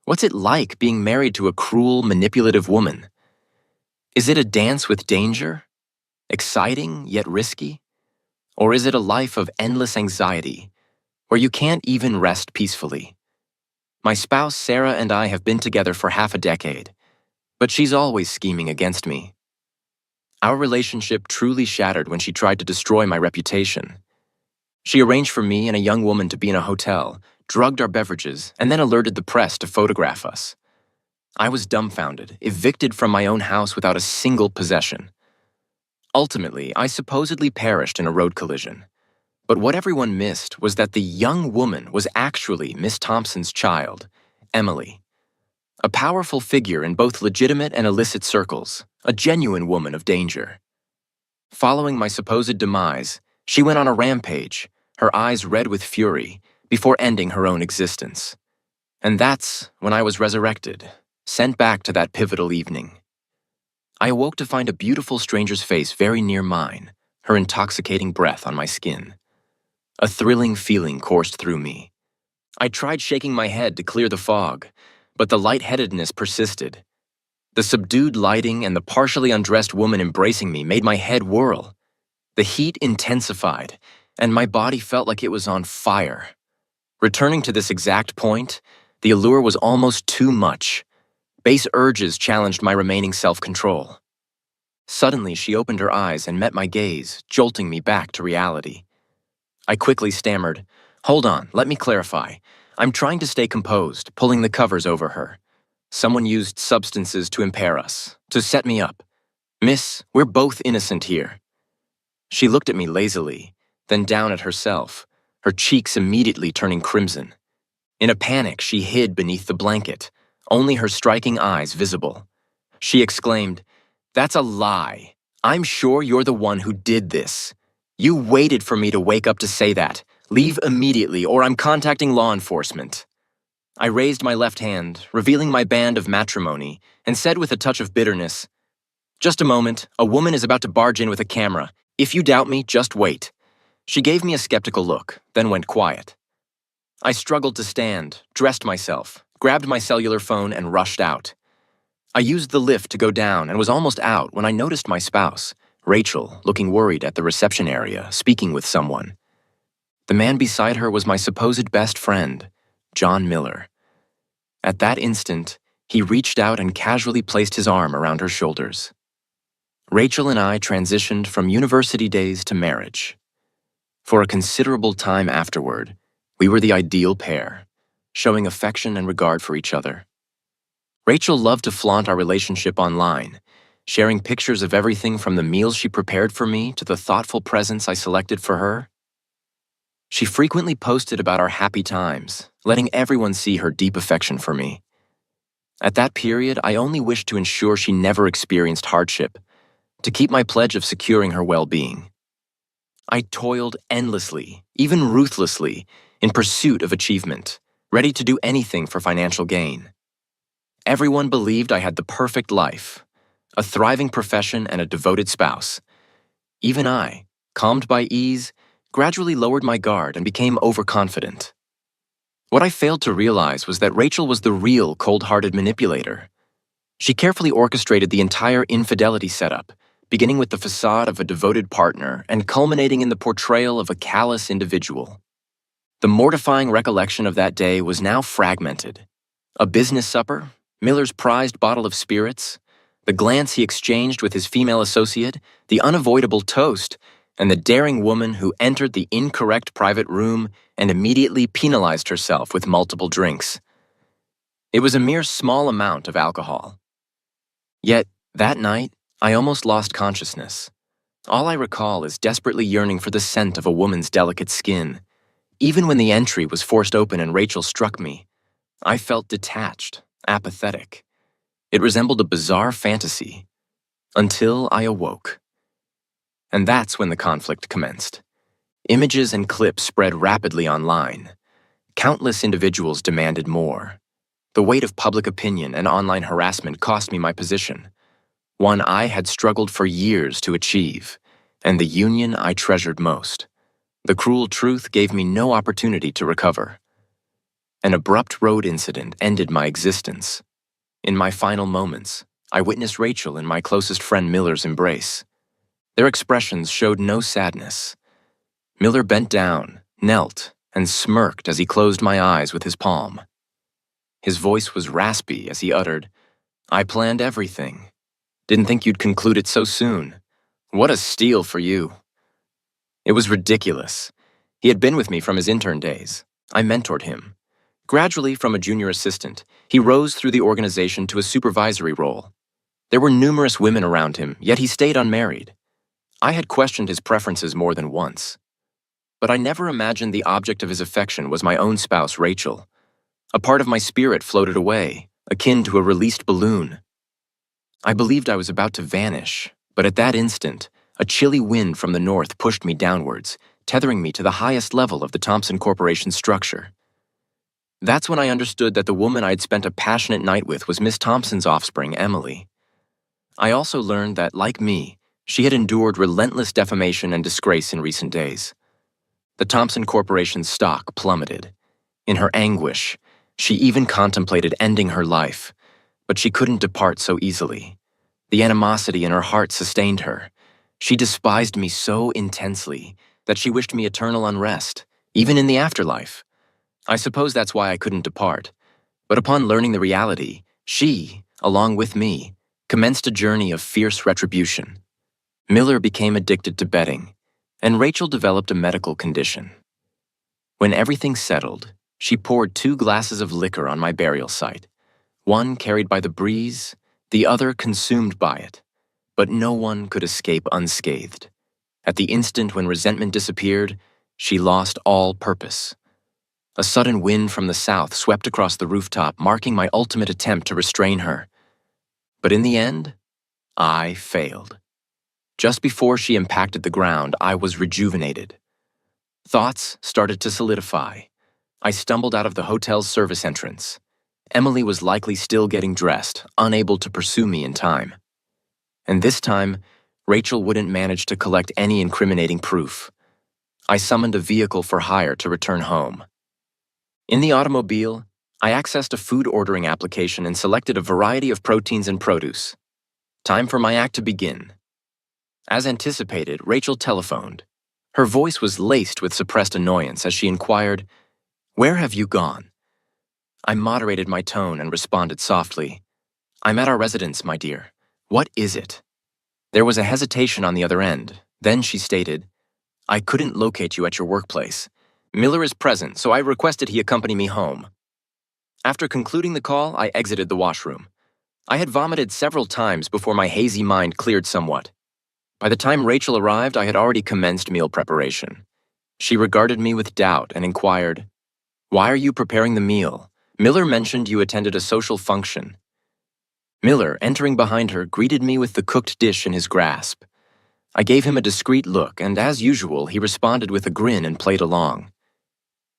What's it like being married to a cruel, manipulative woman? Is it a dance with danger? Exciting yet risky? Or is it a life of endless anxiety, where you can't even rest peacefully? My spouse Sarah and I have been together for half a decade, but she's always scheming against me. Our relationship truly shattered when she tried to destroy my reputation. She arranged for me and a young woman to be in a hotel, drugged our beverages, and then alerted the press to photograph us. I was dumbfounded, evicted from my own house without a single possession. Ultimately, I supposedly perished in a road collision. But what everyone missed was that the young woman was actually Miss Thompson's child, Emily. A powerful figure in both legitimate and illicit circles, a genuine woman of danger. Following my supposed demise, she went on a rampage, her eyes red with fury, before ending her own existence. And that's when I was resurrected, sent back to that pivotal evening. I awoke to find a beautiful stranger's face very near mine, her intoxicating breath on my skin. A thrilling feeling coursed through me. I tried shaking my head to clear the fog, but the lightheadedness persisted. The subdued lighting and the partially undressed woman embracing me made my head whirl. The heat intensified, and my body felt like it was on fire. Returning to this exact point, the allure was almost too much. Base urges challenged my remaining self-control. Suddenly, she opened her eyes and met my gaze, jolting me back to reality. I quickly stammered, "Hold on, let me clarify. I'm trying to stay composed, pulling the covers over her. Someone used substances to impair us, to set me up. Miss, we're both innocent here." She looked at me lazily, then down at herself, her cheeks immediately turning crimson. In a panic, she hid beneath the blanket, only her striking eyes visible. She exclaimed, "That's a lie. I'm sure you're the one who did this. You waited for me to wake up to say that. Leave immediately or I'm contacting law enforcement." I raised my left hand, revealing my band of matrimony, and said with a touch of bitterness, "Just a moment, a woman is about to barge in with a camera. If you doubt me, just wait." She gave me a skeptical look, then went quiet. I struggled to stand, dressed myself, grabbed my cellular phone, and rushed out. I used the lift to go down and was almost out when I noticed my spouse, Rachel, looking worried at the reception area, speaking with someone. The man beside her was my supposed best friend, John Miller. At that instant, he reached out and casually placed his arm around her shoulders. Rachel and I transitioned from university days to marriage. For a considerable time afterward, we were the ideal pair, showing affection and regard for each other. Rachel loved to flaunt our relationship online, sharing pictures of everything from the meals she prepared for me to the thoughtful presents I selected for her. She frequently posted about our happy times, letting everyone see her deep affection for me. At that period, I only wished to ensure she never experienced hardship, to keep my pledge of securing her well-being. I toiled endlessly, even ruthlessly, in pursuit of achievement, ready to do anything for financial gain. Everyone believed I had the perfect life, a thriving profession and a devoted spouse. Even I, calmed by ease, gradually lowered my guard and became overconfident. What I failed to realize was that Rachel was the real cold-hearted manipulator. She carefully orchestrated the entire infidelity setup, beginning with the facade of a devoted partner and culminating in the portrayal of a callous individual. The mortifying recollection of that day was now fragmented. A business supper, Miller's prized bottle of spirits, the glance he exchanged with his female associate, the unavoidable toast, and the daring woman who entered the incorrect private room and immediately penalized herself with multiple drinks. It was a mere small amount of alcohol. Yet, that night, I almost lost consciousness. All I recall is desperately yearning for the scent of a woman's delicate skin. Even when the entry was forced open and Rachel struck me, I felt detached, apathetic. It resembled a bizarre fantasy, until I awoke. And that's when the conflict commenced. Images and clips spread rapidly online. Countless individuals demanded more. The weight of public opinion and online harassment cost me my position, one I had struggled for years to achieve, and the union I treasured most. The cruel truth gave me no opportunity to recover. An abrupt road incident ended my existence. In my final moments, I witnessed Rachel and my closest friend Miller's embrace. Their expressions showed no sadness. Miller bent down, knelt, and smirked as he closed my eyes with his palm. His voice was raspy as he uttered, "I planned everything. Didn't think you'd conclude it so soon. What a steal for you." It was ridiculous. He had been with me from his intern days. I mentored him. Gradually, from a junior assistant, he rose through the organization to a supervisory role. There were numerous women around him, yet he stayed unmarried. I had questioned his preferences more than once. But I never imagined the object of his affection was my own spouse, Rachel. A part of my spirit floated away, akin to a released balloon. I believed I was about to vanish, but at that instant, a chilly wind from the north pushed me downwards, tethering me to the highest level of the Thompson Corporation structure. That's when I understood that the woman I'd spent a passionate night with was Miss Thompson's offspring, Emily. I also learned that, like me, she had endured relentless defamation and disgrace in recent days. The Thompson Corporation's stock plummeted. In her anguish, she even contemplated ending her life, but she couldn't depart so easily. The animosity in her heart sustained her. She despised me so intensely that she wished me eternal unrest, even in the afterlife. I suppose that's why I couldn't depart. But upon learning the reality, she, along with me, commenced a journey of fierce retribution. Miller became addicted to betting, and Rachel developed a medical condition. When everything settled, she poured 2 glasses of liquor on my burial site, one carried by the breeze, the other consumed by it. But no one could escape unscathed. At the instant when resentment disappeared, she lost all purpose. A sudden wind from the south swept across the rooftop, marking my ultimate attempt to restrain her. But in the end, I failed. Just before she impacted the ground, I was rejuvenated. Thoughts started to solidify. I stumbled out of the hotel's service entrance. Emily was likely still getting dressed, unable to pursue me in time. And this time, Rachel wouldn't manage to collect any incriminating proof. I summoned a vehicle for hire to return home. In the automobile, I accessed a food ordering application and selected a variety of proteins and produce. Time for my act to begin. As anticipated, Rachel telephoned. Her voice was laced with suppressed annoyance as she inquired, "Where have you gone?" I moderated my tone and responded softly, "I'm at our residence, my dear. What is it?" There was a hesitation on the other end. Then she stated, "I couldn't locate you at your workplace. Miller is present, so I requested he accompany me home." After concluding the call, I exited the washroom. I had vomited several times before my hazy mind cleared somewhat. By the time Rachel arrived, I had already commenced meal preparation. She regarded me with doubt and inquired, "Why are you preparing the meal? Miller mentioned you attended a social function." Miller, entering behind her, greeted me with the cooked dish in his grasp. I gave him a discreet look, and as usual, he responded with a grin and played along.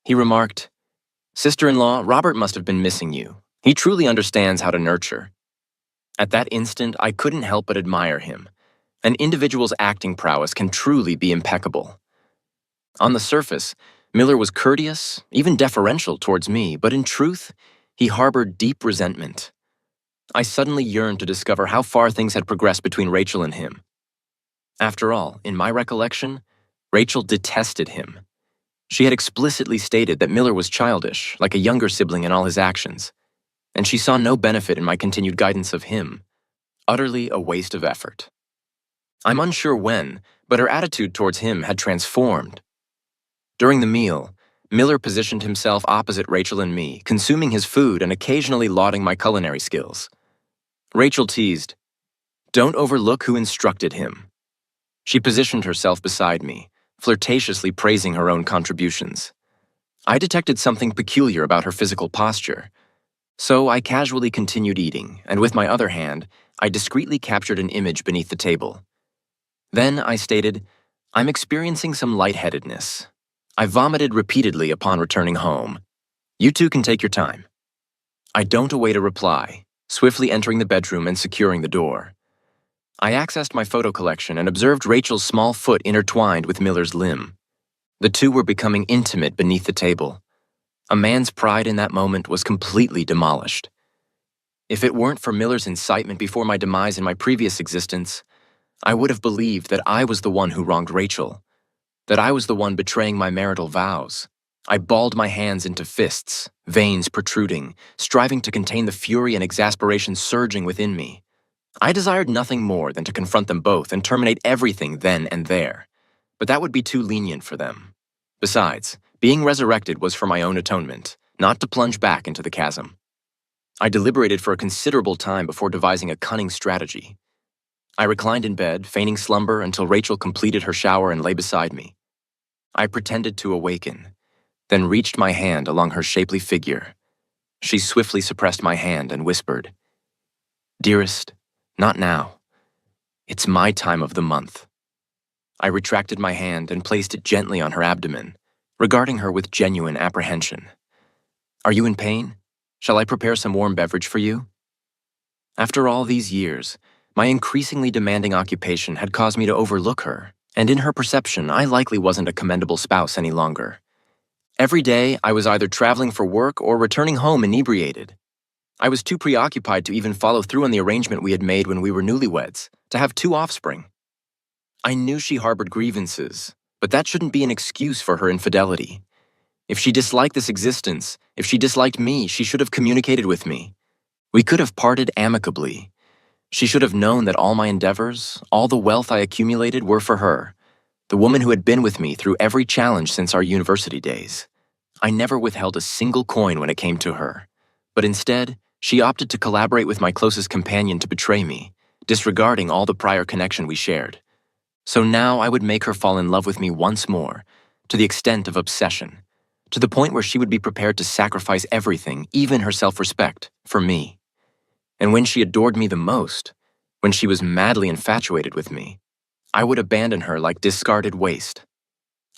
He remarked, "Sister-in-law, Robert must have been missing you. He truly understands how to nurture." At that instant, I couldn't help but admire him. An individual's acting prowess can truly be impeccable. On the surface, Miller was courteous, even deferential towards me, but in truth, he harbored deep resentment. I suddenly yearned to discover how far things had progressed between Rachel and him. After all, in my recollection, Rachel detested him. She had explicitly stated that Miller was childish, like a younger sibling in all his actions, and she saw no benefit in my continued guidance of him. Utterly a waste of effort. I'm unsure when, but her attitude towards him had transformed. During the meal, Miller positioned himself opposite Rachel and me, consuming his food and occasionally lauding my culinary skills. Rachel teased, "Don't overlook who instructed him." She positioned herself beside me, flirtatiously praising her own contributions. I detected something peculiar about her physical posture, so I casually continued eating, and with my other hand, I discreetly captured an image beneath the table. Then I stated, "I'm experiencing some lightheadedness. I vomited repeatedly upon returning home. You two can take your time." I don't await a reply, swiftly entering the bedroom and securing the door. I accessed my photo collection and observed Rachel's small foot intertwined with Miller's limb. The two were becoming intimate beneath the table. A man's pride in that moment was completely demolished. If it weren't for Miller's incitement before my demise in my previous existence, I would have believed that I was the one who wronged Rachel, that I was the one betraying my marital vows. I balled my hands into fists, veins protruding, striving to contain the fury and exasperation surging within me. I desired nothing more than to confront them both and terminate everything then and there. But that would be too lenient for them. Besides, being resurrected was for my own atonement, not to plunge back into the chasm. I deliberated for a considerable time before devising a cunning strategy. I reclined in bed, feigning slumber until Rachel completed her shower and lay beside me. I pretended to awaken, then reached my hand along her shapely figure. She swiftly suppressed my hand and whispered, "Dearest, not now. It's my time of the month." I retracted my hand and placed it gently on her abdomen, regarding her with genuine apprehension. "Are you in pain? Shall I prepare some warm beverage for you?" After all these years, my increasingly demanding occupation had caused me to overlook her, and in her perception, I likely wasn't a commendable spouse any longer. Every day, I was either traveling for work or returning home inebriated. I was too preoccupied to even follow through on the arrangement we had made when we were newlyweds, to have 2 offspring. I knew she harbored grievances, but that shouldn't be an excuse for her infidelity. If she disliked this existence, if she disliked me, she should have communicated with me. We could have parted amicably. She should have known that all my endeavors, all the wealth I accumulated were for her, the woman who had been with me through every challenge since our university days. I never withheld a single coin when it came to her, but instead, she opted to collaborate with my closest companion to betray me, disregarding all the prior connection we shared. So now I would make her fall in love with me once more, to the extent of obsession, to the point where she would be prepared to sacrifice everything, even her self-respect, for me. And when she adored me the most, when she was madly infatuated with me, I would abandon her like discarded waste.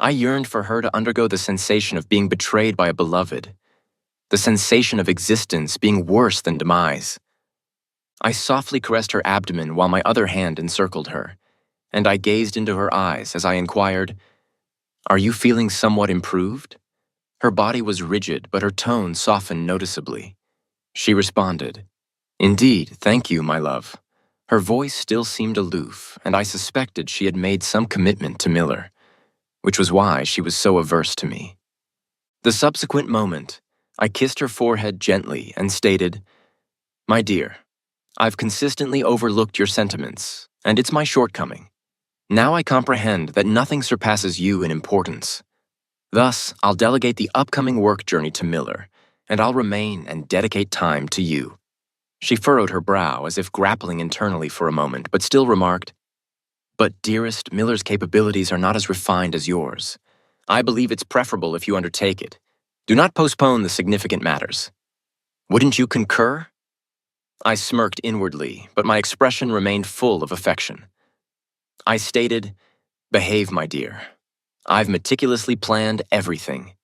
I yearned for her to undergo the sensation of being betrayed by a beloved, the sensation of existence being worse than demise. I softly caressed her abdomen while my other hand encircled her, and I gazed into her eyes as I inquired, "Are you feeling somewhat improved?" Her body was rigid, but her tone softened noticeably. She responded, "Indeed, thank you, my love." Her voice still seemed aloof, and I suspected she had made some commitment to Miller, which was why she was so averse to me. The subsequent moment, I kissed her forehead gently and stated, "My dear, I've consistently overlooked your sentiments, and it's my shortcoming. Now I comprehend that nothing surpasses you in importance. Thus, I'll delegate the upcoming work journey to Miller, and I'll remain and dedicate time to you." She furrowed her brow as if grappling internally for a moment, but still remarked, "But dearest, Miller's capabilities are not as refined as yours. I believe it's preferable if you undertake it. Do not postpone the significant matters. Wouldn't you concur?" I smirked inwardly, but my expression remained full of affection. I stated, "Behave, my dear. I've meticulously planned everything.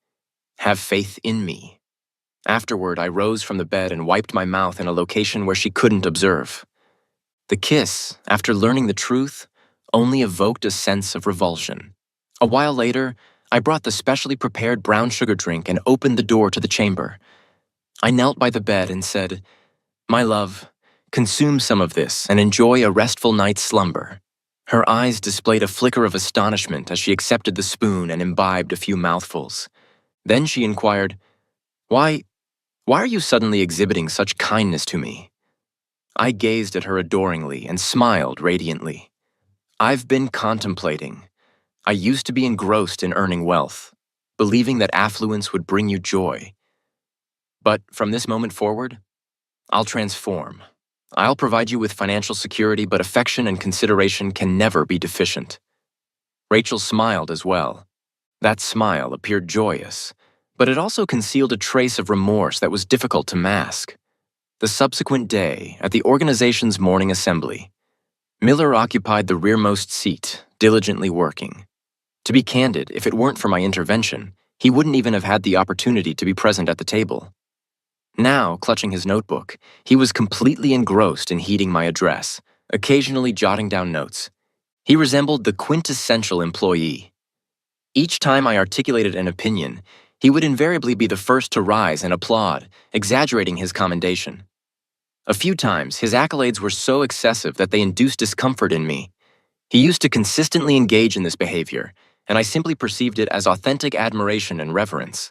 Have faith in me." Afterward, I rose from the bed and wiped my mouth in a location where she couldn't observe. The kiss, after learning the truth, only evoked a sense of revulsion. A while later, I brought the specially prepared brown sugar drink and opened the door to the chamber. I knelt by the bed and said, "My love, consume some of this and enjoy a restful night's slumber." Her eyes displayed a flicker of astonishment as she accepted the spoon and imbibed a few mouthfuls. Then she inquired, Why are you suddenly exhibiting such kindness to me?" I gazed at her adoringly and smiled radiantly. "I've been contemplating. I used to be engrossed in earning wealth, believing that affluence would bring you joy. But from this moment forward, I'll transform. I'll provide you with financial security, but affection and consideration can never be deficient." Rachel smiled as well. That smile appeared joyous, but it also concealed a trace of remorse that was difficult to mask. The subsequent day, at the organization's morning assembly, Miller occupied the rearmost seat, diligently working. To be candid, if it weren't for my intervention, he wouldn't even have had the opportunity to be present at the table. Now, clutching his notebook, he was completely engrossed in heeding my address, occasionally jotting down notes. He resembled the quintessential employee. Each time I articulated an opinion, He would invariably be the first to rise and applaud, exaggerating his commendation. A few times, his accolades were so excessive that they induced discomfort in me. He used to consistently engage in this behavior, and I simply perceived it as authentic admiration and reverence.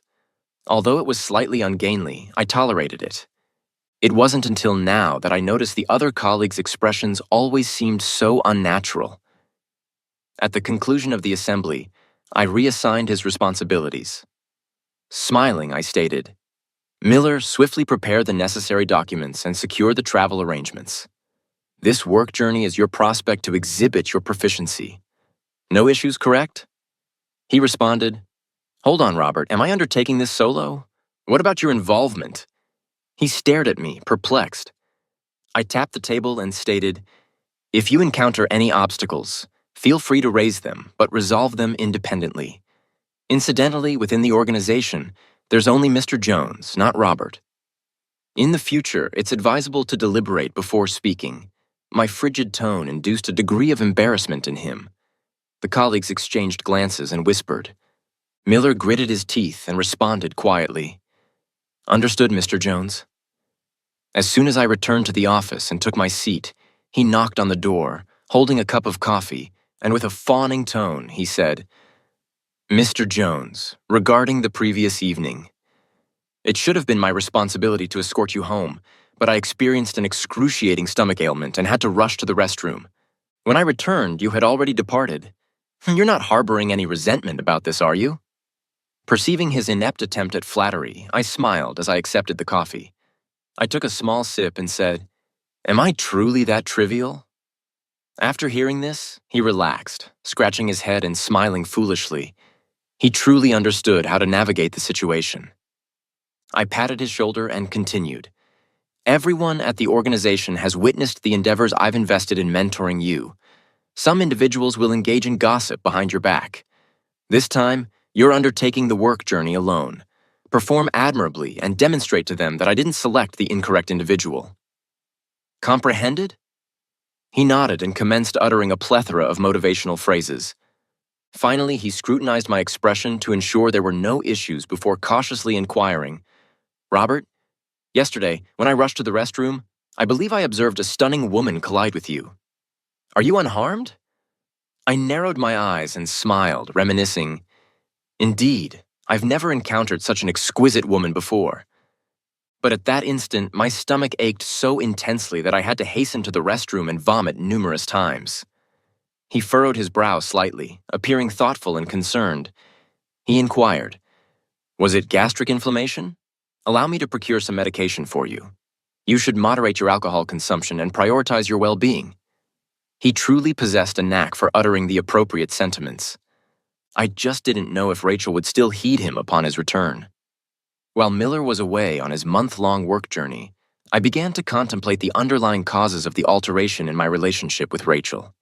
Although it was slightly ungainly, I tolerated it. It wasn't until now that I noticed the other colleagues' expressions always seemed so unnatural. At the conclusion of the assembly, I reassigned his responsibilities. Smiling, I stated, "Miller, swiftly prepare the necessary documents and secure the travel arrangements. This work journey is your prospect to exhibit your proficiency. No issues, correct?" He responded, "Hold on, Robert, am I undertaking this solo? What about your involvement?" He stared at me, perplexed. I tapped the table and stated, "If you encounter any obstacles, feel free to raise them, but resolve them independently. Incidentally, within the organization, there's only Mr. Jones, not Robert. In the future, it's advisable to deliberate before speaking." My frigid tone induced a degree of embarrassment in him. The colleagues exchanged glances and whispered. Miller gritted his teeth and responded quietly, "Understood, Mr. Jones." As soon as I returned to the office and took my seat, he knocked on the door, holding a cup of coffee, and with a fawning tone, he said, "Mr. Jones, regarding the previous evening, it should have been my responsibility to escort you home, but I experienced an excruciating stomach ailment and had to rush to the restroom. When I returned, you had already departed. You're not harboring any resentment about this, are you?" Perceiving his inept attempt at flattery, I smiled as I accepted the coffee. I took a small sip and said, "Am I truly that trivial?" After hearing this, he relaxed, scratching his head and smiling foolishly. He truly understood how to navigate the situation. I patted his shoulder and continued, "Everyone at the organization has witnessed the endeavors I've invested in mentoring you. Some individuals will engage in gossip behind your back. This time, you're undertaking the work journey alone. Perform admirably and demonstrate to them that I didn't select the incorrect individual. Comprehended?" He nodded and commenced uttering a plethora of motivational phrases. Finally, he scrutinized my expression to ensure there were no issues before cautiously inquiring, "Robert, yesterday, when I rushed to the restroom, I believe I observed a stunning woman collide with you. Are you unharmed?" I narrowed my eyes and smiled, reminiscing, "Indeed, I've never encountered such an exquisite woman before." But at that instant, my stomach ached so intensely that I had to hasten to the restroom and vomit numerous times. He furrowed his brow slightly, appearing thoughtful and concerned. He inquired, "Was it gastric inflammation? Allow me to procure some medication for you. You should moderate your alcohol consumption and prioritize your well-being." He truly possessed a knack for uttering the appropriate sentiments. I just didn't know if Rachel would still heed him upon his return. While Miller was away on his month-long work journey, I began to contemplate the underlying causes of the alteration in my relationship with Rachel.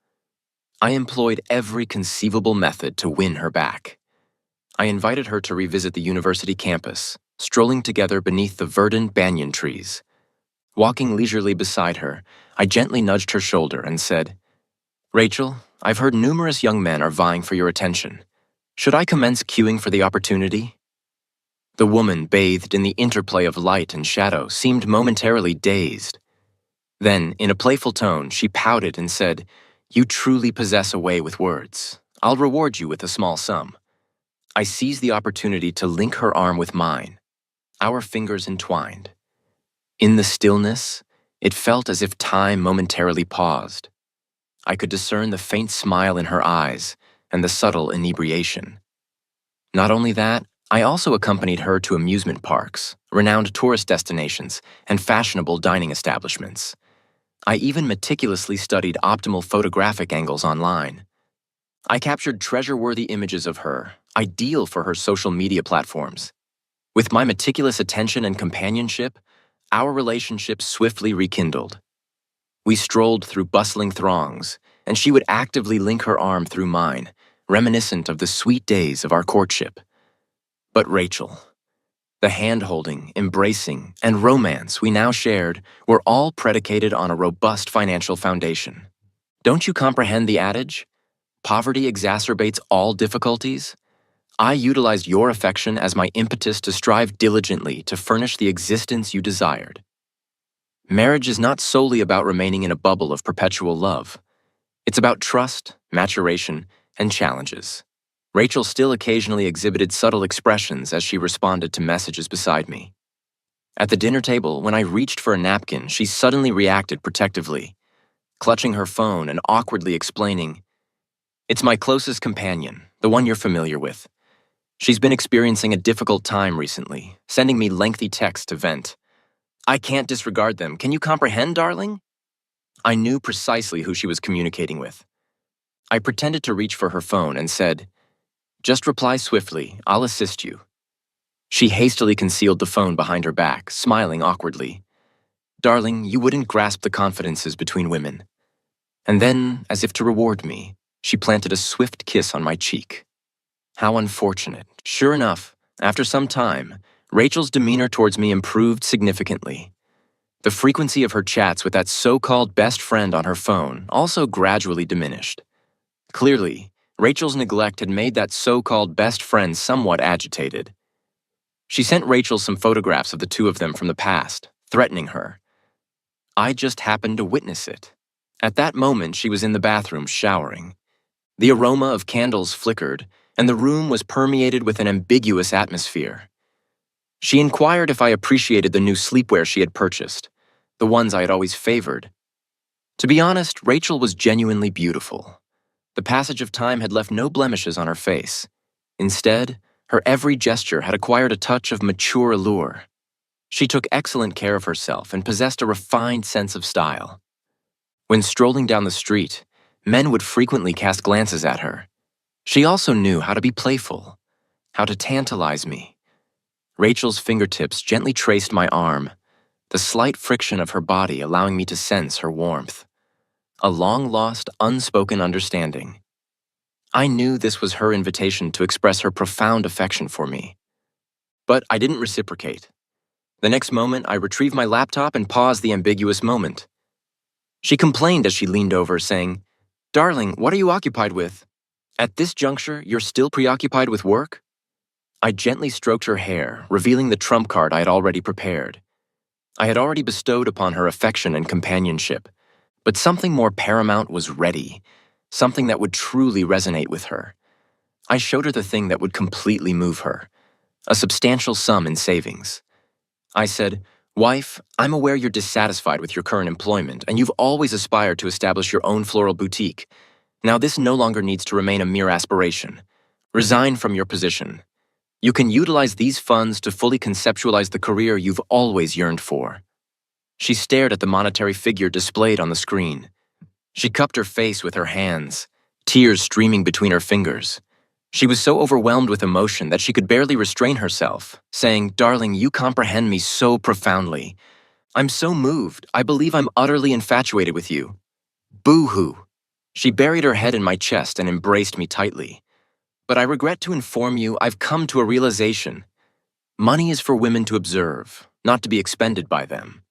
I employed every conceivable method to win her back. I invited her to revisit the university campus, strolling together beneath the verdant banyan trees. Walking leisurely beside her, I gently nudged her shoulder and said, "Rachel, I've heard numerous young men are vying for your attention. Should I commence queuing for the opportunity?" The woman, bathed in the interplay of light and shadow, seemed momentarily dazed. Then, in a playful tone, she pouted and said, "You truly possess a way with words. I'll reward you with a small sum." I seized the opportunity to link her arm with mine. Our fingers entwined. In the stillness, it felt as if time momentarily paused. I could discern the faint smile in her eyes and the subtle inebriation. Not only that, I also accompanied her to amusement parks, renowned tourist destinations, and fashionable dining establishments. I even meticulously studied optimal photographic angles online. I captured treasure-worthy images of her, ideal for her social media platforms. With my meticulous attention and companionship, our relationship swiftly rekindled. We strolled through bustling throngs, and she would actively link her arm through mine, reminiscent of the sweet days of our courtship. But Rachel, the hand-holding, embracing, and romance we now shared were all predicated on a robust financial foundation. Don't you comprehend the adage? Poverty exacerbates all difficulties? I utilized your affection as my impetus to strive diligently to furnish the existence you desired. Marriage is not solely about remaining in a bubble of perpetual love. It's about trust, maturation, and challenges. Rachel still occasionally exhibited subtle expressions as she responded to messages beside me. At the dinner table, when I reached for a napkin, she suddenly reacted protectively, clutching her phone and awkwardly explaining, "It's my closest companion, the one you're familiar with. She's been experiencing a difficult time recently, sending me lengthy texts to vent. I can't disregard them. Can you comprehend, darling?" I knew precisely who she was communicating with. I pretended to reach for her phone and said, "Just reply swiftly, I'll assist you." She hastily concealed the phone behind her back, smiling awkwardly. "Darling, you wouldn't grasp the confidences between women." And then, as if to reward me, she planted a swift kiss on my cheek. How unfortunate. Sure enough, after some time, Rachel's demeanor towards me improved significantly. The frequency of her chats with that so-called best friend on her phone also gradually diminished. Clearly, Rachel's neglect had made that so-called best friend somewhat agitated. She sent Rachel some photographs of the two of them from the past, threatening her. I just happened to witness it. At that moment, she was in the bathroom showering. The aroma of candles flickered, and the room was permeated with an ambiguous atmosphere. She inquired if I appreciated the new sleepwear she had purchased, the ones I had always favored. To be honest, Rachel was genuinely beautiful. The passage of time had left no blemishes on her face. Instead, her every gesture had acquired a touch of mature allure. She took excellent care of herself and possessed a refined sense of style. When strolling down the street, men would frequently cast glances at her. She also knew how to be playful, how to tantalize me. Rachel's fingertips gently traced my arm, the slight friction of her body allowing me to sense her warmth. A long-lost, unspoken understanding. I knew this was her invitation to express her profound affection for me. But I didn't reciprocate. The next moment, I retrieved my laptop and paused the ambiguous moment. She complained as she leaned over, saying, "Darling, what are you occupied with? At this juncture, you're still preoccupied with work?" I gently stroked her hair, revealing the trump card I had already prepared. I had already bestowed upon her affection and companionship, but something more paramount was ready, something that would truly resonate with her. I showed her the thing that would completely move her, a substantial sum in savings. I said, "Wife, I'm aware you're dissatisfied with your current employment, and you've always aspired to establish your own floral boutique. Now this no longer needs to remain a mere aspiration. Resign from your position. You can utilize these funds to fully conceptualize the career you've always yearned for." She stared at the monetary figure displayed on the screen. She cupped her face with her hands, tears streaming between her fingers. She was so overwhelmed with emotion that she could barely restrain herself, saying, "Darling, you comprehend me so profoundly. I'm so moved. I believe I'm utterly infatuated with you." Boo-hoo. She buried her head in my chest and embraced me tightly. "But I regret to inform you I've come to a realization. Money is for women to observe, not to be expended by them.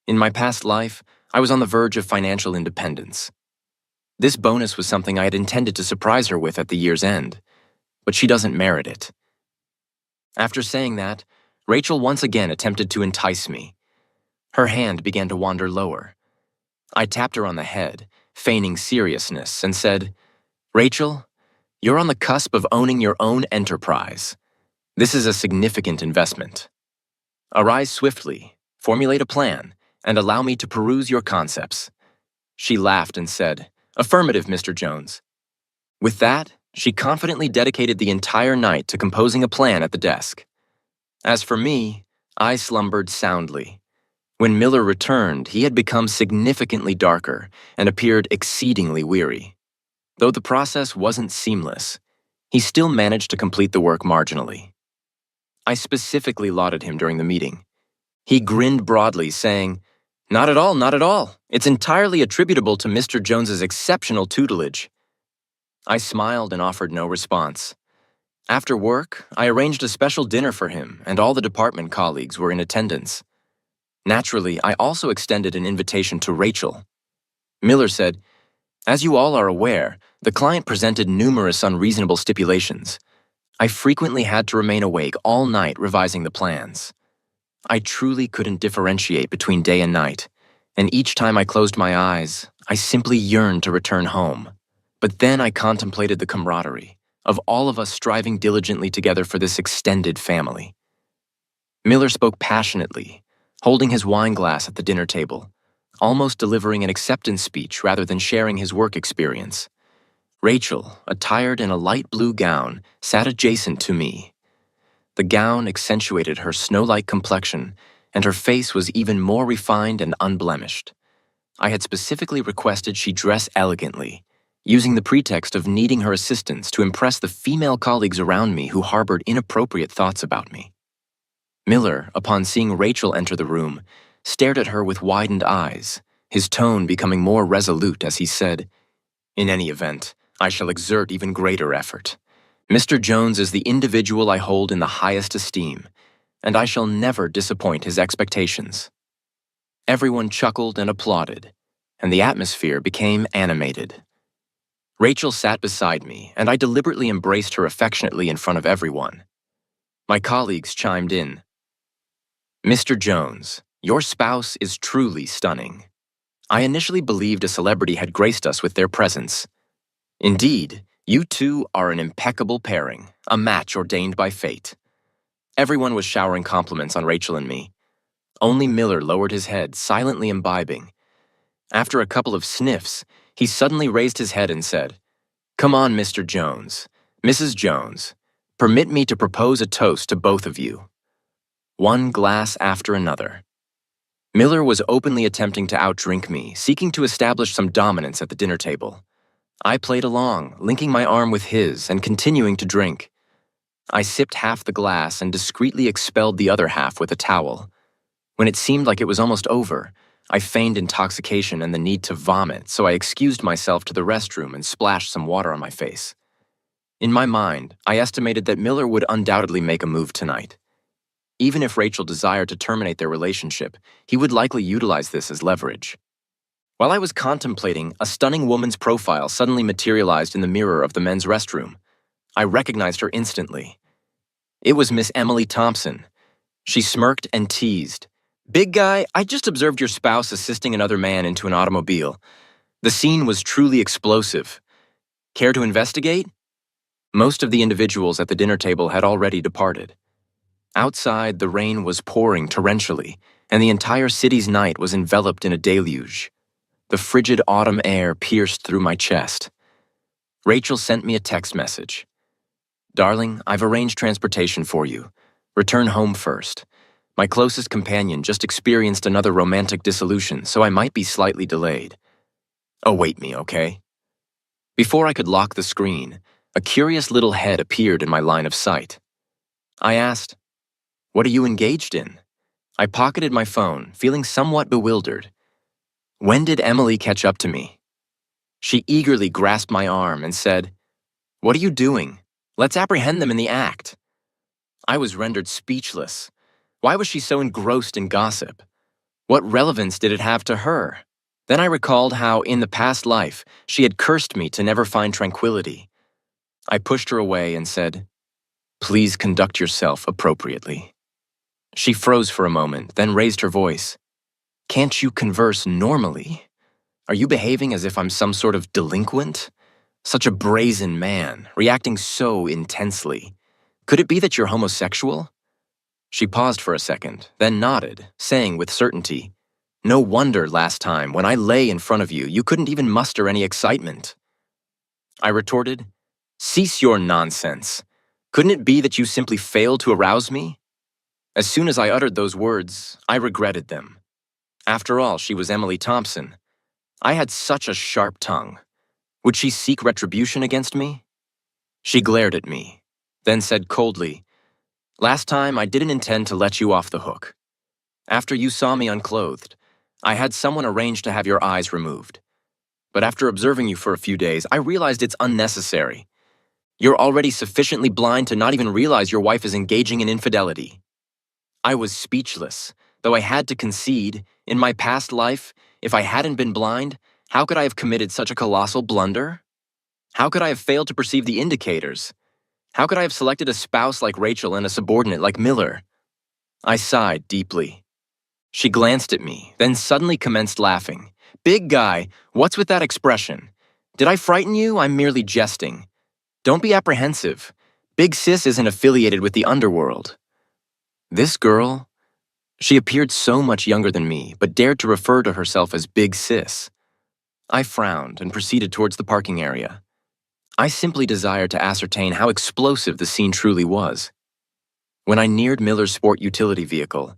In my past life, I was on the verge of financial independence. This bonus was something I had intended to surprise her with at the year's end, but she doesn't merit it." After saying that, Rachel once again attempted to entice me. Her hand began to wander lower. I tapped her on the head, feigning seriousness, and said, "Rachel, you're on the cusp of owning your own enterprise. This is a significant investment. Arise swiftly, formulate a plan, and allow me to peruse your concepts." She laughed and said, "Affirmative, Mr. Jones." With that, she confidently dedicated the entire night to composing a plan at the desk. As for me, I slumbered soundly. When Miller returned, he had become significantly darker and appeared exceedingly weary. Though the process wasn't seamless, he still managed to complete the work marginally. I specifically lauded him during the meeting. He grinned broadly, saying, "Not at all, not at all. It's entirely attributable to Mr. Jones's exceptional tutelage." I smiled and offered no response. After work, I arranged a special dinner for him, and all the department colleagues were in attendance. Naturally, I also extended an invitation to Rachel. Miller said, "As you all are aware, the client presented numerous unreasonable stipulations. I frequently had to remain awake all night revising the plans. I truly couldn't differentiate between day and night, and each time I closed my eyes, I simply yearned to return home. But then I contemplated the camaraderie of all of us striving diligently together for this extended family. Miller spoke passionately, holding his wine glass at the dinner table, almost delivering an acceptance speech rather than sharing his work experience. Rachel, attired in a light blue gown, sat adjacent to me. The gown accentuated her snow-like complexion, and her face was even more refined and unblemished. I had specifically requested she dress elegantly, using the pretext of needing her assistance to impress the female colleagues around me who harbored inappropriate thoughts about me. Miller, upon seeing Rachel enter the room, stared at her with widened eyes, his tone becoming more resolute as he said, "In any event, I shall exert even greater effort. Mr. Jones is the individual I hold in the highest esteem, and I shall never disappoint his expectations." Everyone chuckled and applauded, and the atmosphere became animated. Rachel sat beside me, and I deliberately embraced her affectionately in front of everyone. My colleagues chimed in. "Mr. Jones, your spouse is truly stunning." I initially believed a celebrity had graced us with their presence. "Indeed, you two are an impeccable pairing, a match ordained by fate." Everyone was showering compliments on Rachel and me. Only Miller lowered his head, silently imbibing. After a couple of sniffs, he suddenly raised his head and said, "Come on, Mr. Jones, Mrs. Jones, permit me to propose a toast to both of you." One glass after another. Miller was openly attempting to outdrink me, seeking to establish some dominance at the dinner table. I played along, linking my arm with his and continuing to drink. I sipped half the glass and discreetly expelled the other half with a towel. When it seemed like it was almost over, I feigned intoxication and the need to vomit, so I excused myself to the restroom and splashed some water on my face. In my mind, I estimated that Miller would undoubtedly make a move tonight. Even if Rachel desired to terminate their relationship, he would likely utilize this as leverage. While I was contemplating, a stunning woman's profile suddenly materialized in the mirror of the men's restroom. I recognized her instantly. It was Miss Emily Thompson. She smirked and teased. "Big guy, I just observed your spouse assisting another man into an automobile. The scene was truly explosive. Care to investigate?" Most of the individuals at the dinner table had already departed. Outside, the rain was pouring torrentially, and the entire city's night was enveloped in a deluge. The frigid autumn air pierced through my chest. Rachel sent me a text message. "Darling, I've arranged transportation for you. Return home first. My closest companion just experienced another romantic dissolution, so I might be slightly delayed. Await me, okay?" Before I could lock the screen, a curious little head appeared in my line of sight. I asked, "What are you engaged in?" I pocketed my phone, feeling somewhat bewildered. When did Emily catch up to me? She eagerly grasped my arm and said, "What are you doing? Let's apprehend them in the act." I was rendered speechless. Why was she so engrossed in gossip? What relevance did it have to her? Then I recalled how, in the past life, she had cursed me to never find tranquility. I pushed her away and said, "Please conduct yourself appropriately." She froze for a moment, then raised her voice. "Can't you converse normally? Are you behaving as if I'm some sort of delinquent? Such a brazen man, reacting so intensely. Could it be that you're homosexual?" She paused for a second, then nodded, saying with certainty, "No wonder last time, when I lay in front of you, you couldn't even muster any excitement." I retorted, "Cease your nonsense. Couldn't it be that you simply failed to arouse me?" As soon as I uttered those words, I regretted them. After all, she was Emily Thompson. I had such a sharp tongue. Would she seek retribution against me? She glared at me, then said coldly, "Last time I didn't intend to let you off the hook. After you saw me unclothed, I had someone arrange to have your eyes removed. But after observing you for a few days, I realized it's unnecessary. You're already sufficiently blind to not even realize your wife is engaging in infidelity." I was speechless, though I had to concede, in my past life, if I hadn't been blind, how could I have committed such a colossal blunder? How could I have failed to perceive the indicators? How could I have selected a spouse like Rachel and a subordinate like Miller? I sighed deeply. She glanced at me, then suddenly commenced laughing. Big guy, what's with that expression? Did I frighten you? I'm merely jesting. Don't be apprehensive. Big Sis isn't affiliated with the underworld. This girl, she appeared so much younger than me, but dared to refer to herself as Big Sis. I frowned and proceeded towards the parking area. I simply desired to ascertain how explosive the scene truly was. When I neared Miller's sport utility vehicle,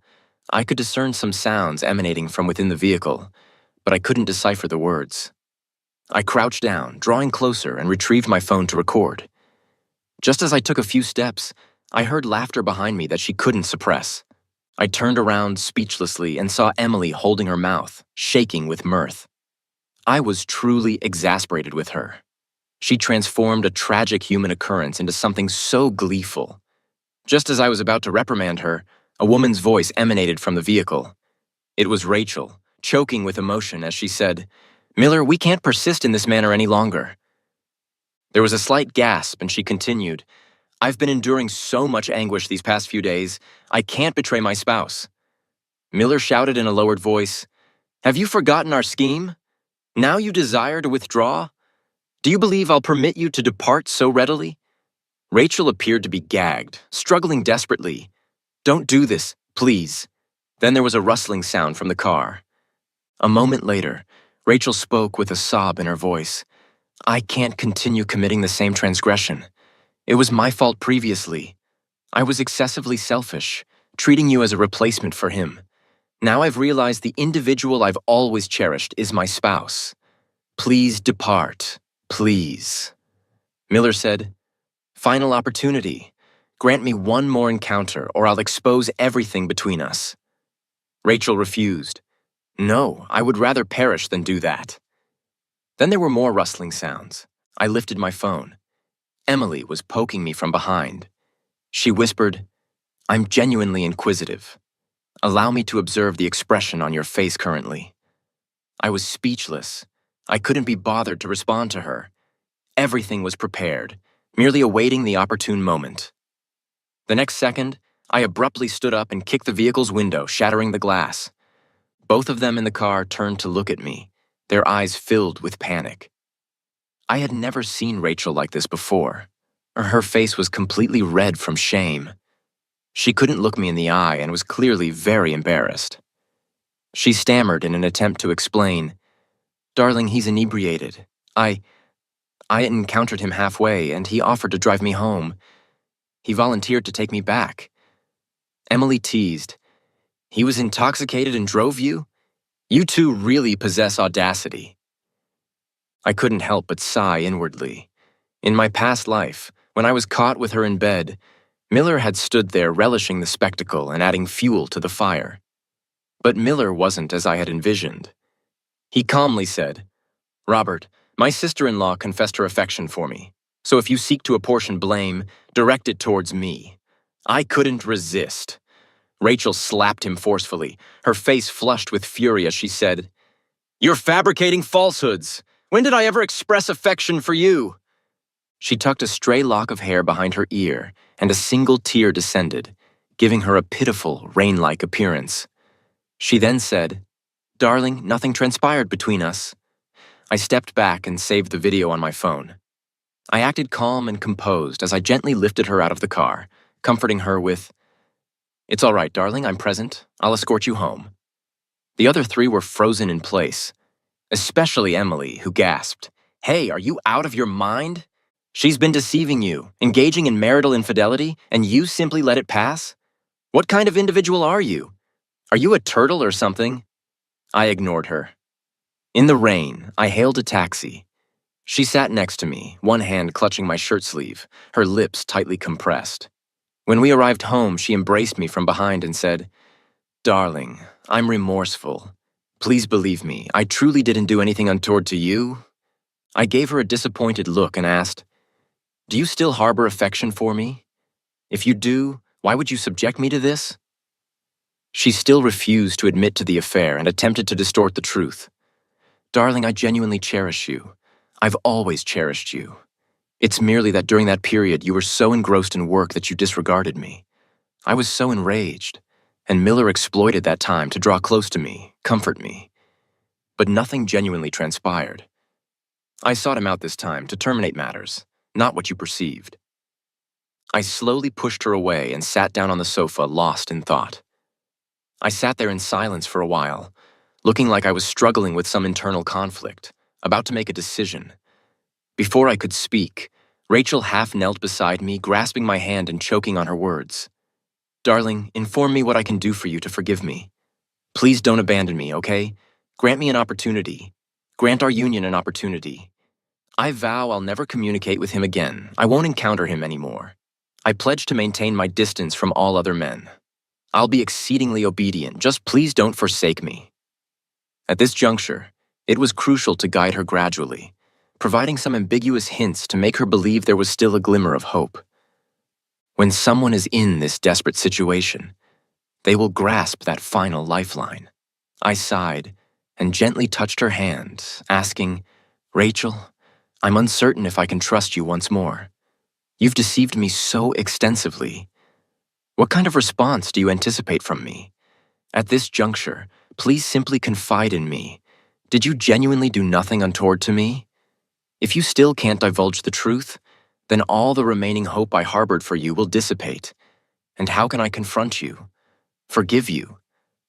I could discern some sounds emanating from within the vehicle, but I couldn't decipher the words. I crouched down, drawing closer, and retrieved my phone to record. Just as I took a few steps, I heard laughter behind me that she couldn't suppress. I turned around speechlessly and saw Emily holding her mouth, shaking with mirth. I was truly exasperated with her. She transformed a tragic human occurrence into something so gleeful. Just as I was about to reprimand her, a woman's voice emanated from the vehicle. It was Rachel, choking with emotion as she said, "Miller, we can't persist in this manner any longer." There was a slight gasp and she continued, "I've been enduring so much anguish these past few days, I can't betray my spouse." Miller shouted in a lowered voice, "Have you forgotten our scheme? Now you desire to withdraw? Do you believe I'll permit you to depart so readily?" Rachel appeared to be gagged, struggling desperately. "Don't do this, please." Then there was a rustling sound from the car. A moment later, Rachel spoke with a sob in her voice. "I can't continue committing the same transgression. It was my fault previously. I was excessively selfish, treating you as a replacement for him. Now I've realized the individual I've always cherished is my spouse. Please depart, please." Miller said, "Final opportunity. Grant me one more encounter or I'll expose everything between us." Rachel refused. "No, I would rather perish than do that." Then there were more rustling sounds. I lifted my phone. Emily was poking me from behind. She whispered, "I'm genuinely inquisitive. Allow me to observe the expression on your face currently." I was speechless. I couldn't be bothered to respond to her. Everything was prepared, merely awaiting the opportune moment. The next second, I abruptly stood up and kicked the vehicle's window, shattering the glass. Both of them in the car turned to look at me, their eyes filled with panic. I had never seen Rachel like this before. Her face was completely red from shame. She couldn't look me in the eye and was clearly very embarrassed. She stammered in an attempt to explain, "Darling, he's inebriated. I encountered him halfway and he offered to drive me home. He volunteered to take me back." Emily teased, "He was intoxicated and drove you? You two really possess audacity." I couldn't help but sigh inwardly. In my past life, when I was caught with her in bed, Miller had stood there relishing the spectacle and adding fuel to the fire. But Miller wasn't as I had envisioned. He calmly said, "Robert, my sister-in-law confessed her affection for me, so if you seek to apportion blame, direct it towards me." I couldn't resist. Rachel slapped him forcefully, her face flushed with fury as she said, "You're fabricating falsehoods. When did I ever express affection for you?" She tucked a stray lock of hair behind her ear, and a single tear descended, giving her a pitiful, rain-like appearance. She then said, "Darling, nothing transpired between us." I stepped back and saved the video on my phone. I acted calm and composed as I gently lifted her out of the car, comforting her with, "It's all right, darling, I'm present. I'll escort you home." The other three were frozen in place, especially Emily, who gasped, "Hey, are you out of your mind? She's been deceiving you, engaging in marital infidelity, and you simply let it pass? What kind of individual are you? Are you a turtle or something?" I ignored her. In the rain, I hailed a taxi. She sat next to me, one hand clutching my shirt sleeve, her lips tightly compressed. When we arrived home, she embraced me from behind and said, "Darling, I'm remorseful. Please believe me, I truly didn't do anything untoward to you." I gave her a disappointed look and asked, "Do you still harbor affection for me? If you do, why would you subject me to this?" She still refused to admit to the affair and attempted to distort the truth. "Darling, I genuinely cherish you. I've always cherished you. It's merely that during that period you were so engrossed in work that you disregarded me. I was so enraged, and Miller exploited that time to draw close to me, comfort me. But nothing genuinely transpired. I sought him out this time to terminate matters, not what you perceived. I slowly pushed her away and sat down on the sofa, lost in thought. I sat there in silence for a while, looking like I was struggling with some internal conflict, about to make a decision. Before I could speak, Rachel half knelt beside me, grasping my hand and choking on her words. "Darling, inform me what I can do for you to forgive me. Please don't abandon me, okay? Grant me an opportunity. Grant our union an opportunity. I vow I'll never communicate with him again. I won't encounter him anymore. I pledge to maintain my distance from all other men. I'll be exceedingly obedient. Just please don't forsake me." At this juncture, it was crucial to guide her gradually, providing some ambiguous hints to make her believe there was still a glimmer of hope. When someone is in this desperate situation, they will grasp that final lifeline. I sighed and gently touched her hand, asking, "Rachel, I'm uncertain if I can trust you once more. You've deceived me so extensively. What kind of response do you anticipate from me? At this juncture, please simply confide in me. Did you genuinely do nothing untoward to me? If you still can't divulge the truth, then all the remaining hope I harbored for you will dissipate. And how can I confront you? Forgive you?"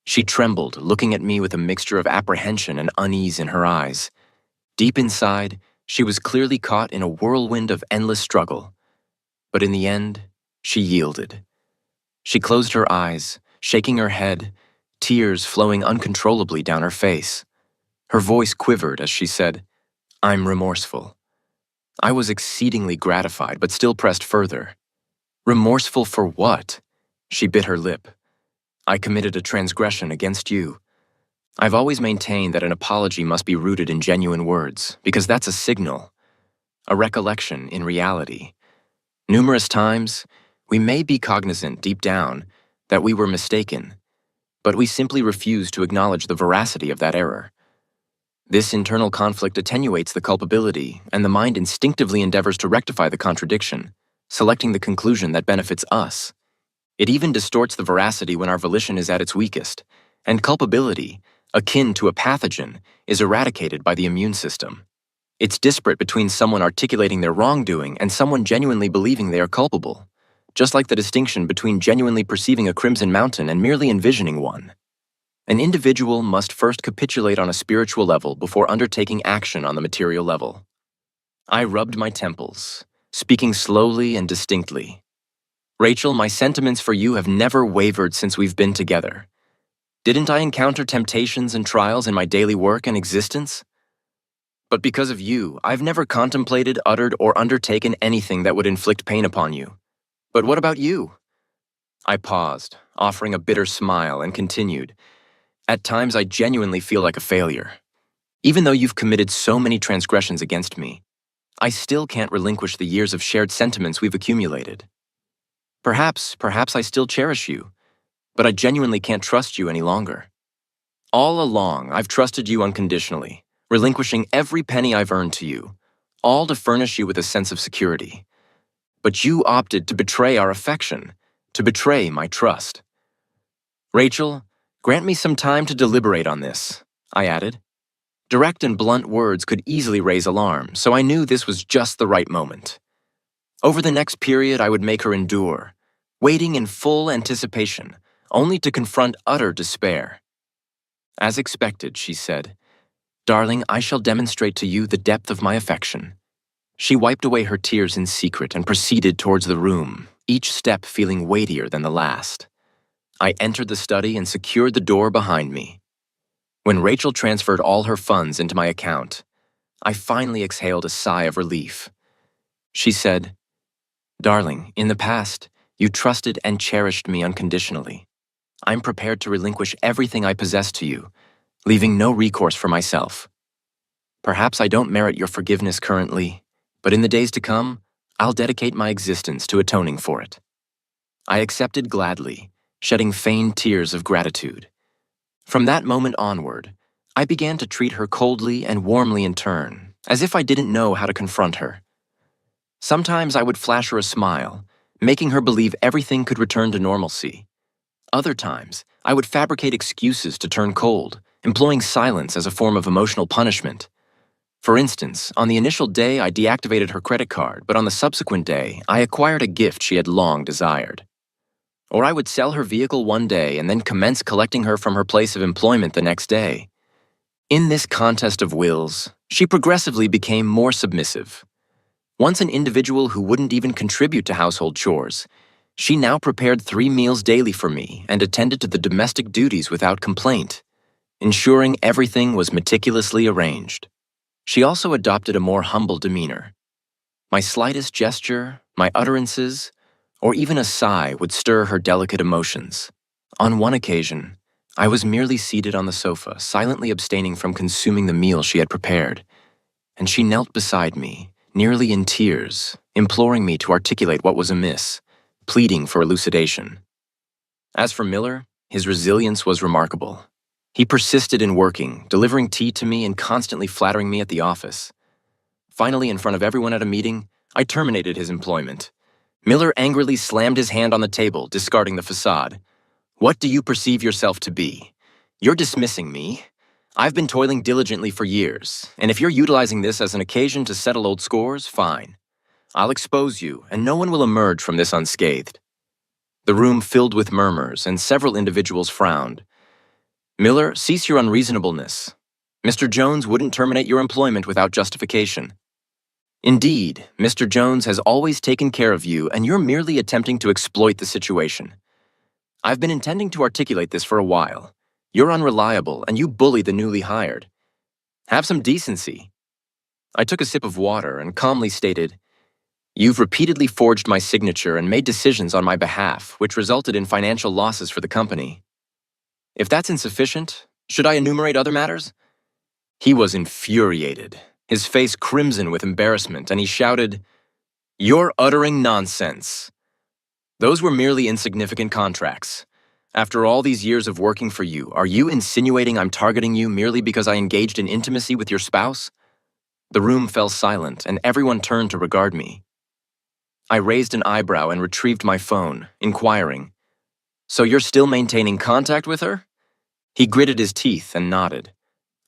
She trembled, looking at me with a mixture of apprehension and unease in her eyes. Deep inside, she was clearly caught in a whirlwind of endless struggle. But in the end, she yielded. She closed her eyes, shaking her head, tears flowing uncontrollably down her face. Her voice quivered as she said, "I'm remorseful." I was exceedingly gratified, but still pressed further. "Remorseful for what?" She bit her lip. "I committed a transgression against you. I've always maintained that an apology must be rooted in genuine words, because that's a signal, a recollection in reality. Numerous times, we may be cognizant deep down that we were mistaken, but we simply refuse to acknowledge the veracity of that error. This internal conflict attenuates the culpability, and the mind instinctively endeavors to rectify the contradiction, selecting the conclusion that benefits us. It even distorts the veracity when our volition is at its weakest, and culpability, akin to a pathogen, is eradicated by the immune system. It's disparate between someone articulating their wrongdoing and someone genuinely believing they are culpable, just like the distinction between genuinely perceiving a crimson mountain and merely envisioning one. An individual must first capitulate on a spiritual level before undertaking action on the material level. I rubbed my temples, speaking slowly and distinctly. "Rachel, my sentiments for you have never wavered since we've been together. Didn't I encounter temptations and trials in my daily work and existence? But because of you, I've never contemplated, uttered, or undertaken anything that would inflict pain upon you. But what about you?" I paused, offering a bitter smile, and continued, "At times I genuinely feel like a failure. Even though you've committed so many transgressions against me, I still can't relinquish the years of shared sentiments we've accumulated. Perhaps I still cherish you, but I genuinely can't trust you any longer. All along, I've trusted you unconditionally, relinquishing every penny I've earned to you, all to furnish you with a sense of security. But you opted to betray our affection, to betray my trust. Rachel, grant me some time to deliberate on this," I added. Direct and blunt words could easily raise alarm, so I knew this was just the right moment. Over the next period, I would make her endure, waiting in full anticipation, only to confront utter despair. As expected, she said, "Darling, I shall demonstrate to you the depth of my affection." She wiped away her tears in secret and proceeded towards the room, each step feeling weightier than the last. I entered the study and secured the door behind me. When Rachel transferred all her funds into my account, I finally exhaled a sigh of relief. She said, "Darling, in the past, you trusted and cherished me unconditionally. I'm prepared to relinquish everything I possess to you, leaving no recourse for myself. Perhaps I don't merit your forgiveness currently, but in the days to come, I'll dedicate my existence to atoning for it." I accepted gladly, shedding feigned tears of gratitude. From that moment onward, I began to treat her coldly and warmly in turn, as if I didn't know how to confront her. Sometimes I would flash her a smile, making her believe everything could return to normalcy. Other times, I would fabricate excuses to turn cold, employing silence as a form of emotional punishment. For instance, on the initial day, I deactivated her credit card, but on the subsequent day, I acquired a gift she had long desired. Or I would sell her vehicle one day and then commence collecting her from her place of employment the next day. In this contest of wills, she progressively became more submissive. Once an individual who wouldn't even contribute to household chores, she now prepared 3 meals daily for me and attended to the domestic duties without complaint, ensuring everything was meticulously arranged. She also adopted a more humble demeanor. My slightest gesture, my utterances, or even a sigh would stir her delicate emotions. On one occasion, I was merely seated on the sofa, silently abstaining from consuming the meal she had prepared, and she knelt beside me, nearly in tears, imploring me to articulate what was amiss, pleading for elucidation. As for Miller, his resilience was remarkable. He persisted in working, delivering tea to me and constantly flattering me at the office. Finally, in front of everyone at a meeting, I terminated his employment. Miller angrily slammed his hand on the table, discarding the facade. "What do you perceive yourself to be? You're dismissing me. I've been toiling diligently for years, and if you're utilizing this as an occasion to settle old scores, fine. I'll expose you, and no one will emerge from this unscathed." The room filled with murmurs, and several individuals frowned. "Miller, cease your unreasonableness. Mr. Jones wouldn't terminate your employment without justification. Indeed, Mr. Jones has always taken care of you, and you're merely attempting to exploit the situation. I've been intending to articulate this for a while. You're unreliable, and you bully the newly hired. Have some decency." I took a sip of water and calmly stated, "You've repeatedly forged my signature and made decisions on my behalf, which resulted in financial losses for the company. If that's insufficient, should I enumerate other matters?" He was infuriated, his face crimson with embarrassment, and he shouted, "You're uttering nonsense. Those were merely insignificant contracts. After all these years of working for you, are you insinuating I'm targeting you merely because I engaged in intimacy with your spouse?" The room fell silent, and everyone turned to regard me. I raised an eyebrow and retrieved my phone, inquiring, "So you're still maintaining contact with her?" He gritted his teeth and nodded.